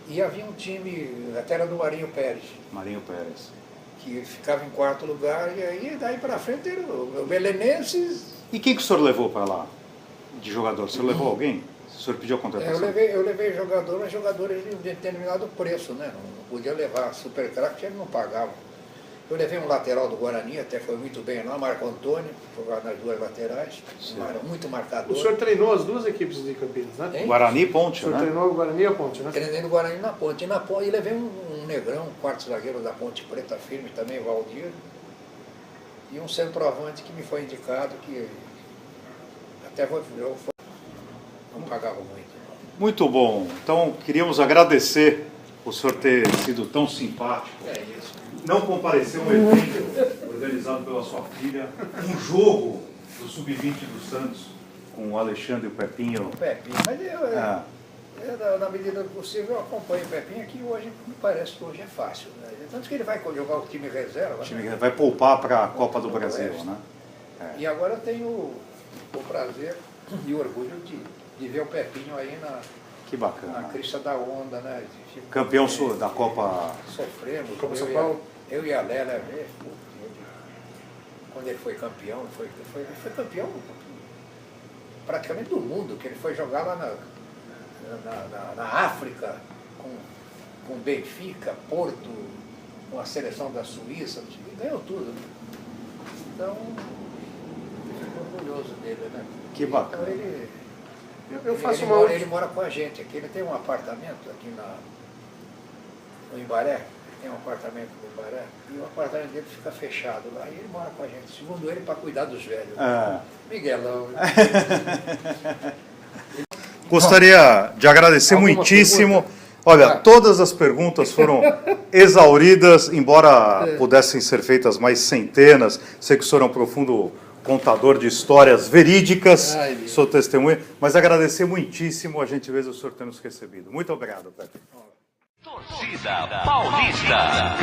C: E havia um time, até era do Marinho Pérez.
B: Marinho Pérez.
C: Que ficava em 4º lugar, e aí daí para frente era o Belenenses.
B: E quem que o senhor levou para lá, de jogador? O senhor levou alguém? O senhor pediu a contratação?
C: Eu levei jogador, mas jogadores de um determinado preço, né? Não podia levar super craque, eles não pagavam. Eu levei um lateral do Guarani, até foi muito bem lá, Marco Antônio, jogava nas 2 laterais, era muito marcador.
D: O senhor treinou as 2 equipes de Campinas, né?
C: Hein?
B: Guarani e Ponte,
D: O senhor treinou o Guarani e a Ponte, né?
C: Treinei no Guarani na Ponte. E levei um negrão, um 4º zagueiro da Ponte Preta firme também, Valdir, e um centroavante que me foi indicado, que até não pagava muito.
B: Muito bom. Então, queríamos agradecer o senhor ter sido tão simpático.
C: É isso.
B: Não compareceu a um evento organizado pela sua filha, um jogo do Sub-20 do Santos, com o Alexandre e o Pepinho.
C: Pepe, mas Na medida do possível, eu acompanho o Pepinho, que hoje me parece que hoje é fácil. Né? Tanto que ele vai jogar o time reserva.
B: O time
C: né?
B: vai poupar para a Copa do Brasil, né?
C: E agora eu tenho o prazer e o orgulho de ver o Pepinho aí
B: Que
C: na
B: bacana.
C: crista da onda, né?
B: Campeão da Copa.
C: Sofremos.
D: Copa São Paulo.
C: Eu e a Lélia, quando ele foi campeão, ele foi campeão praticamente do mundo, que ele foi jogar lá na África, com Benfica, Porto, com a seleção da Suíça, e ganhou tudo. Né? Então, fico orgulhoso dele, né?
B: Que bacana.
C: Então,
D: Eu faço uma
C: ele mora com a gente aqui, ele tem um apartamento aqui no Imbaré, tem um apartamento no Imbaré, e o apartamento dele fica fechado lá, e ele mora com a gente, segundo ele, para cuidar dos velhos. Miguelão.
B: Gostaria de agradecer
D: Alguma
B: muitíssimo.
D: pergunta?
B: Olha, todas as perguntas foram exauridas, embora pudessem ser feitas mais centenas. Sei que o senhor é um profundo contador de histórias verídicas, sou testemunha, mas agradecer muitíssimo a gentileza do senhor ter nos recebido. Muito obrigado, Pepe.
A: Torcida Paulista.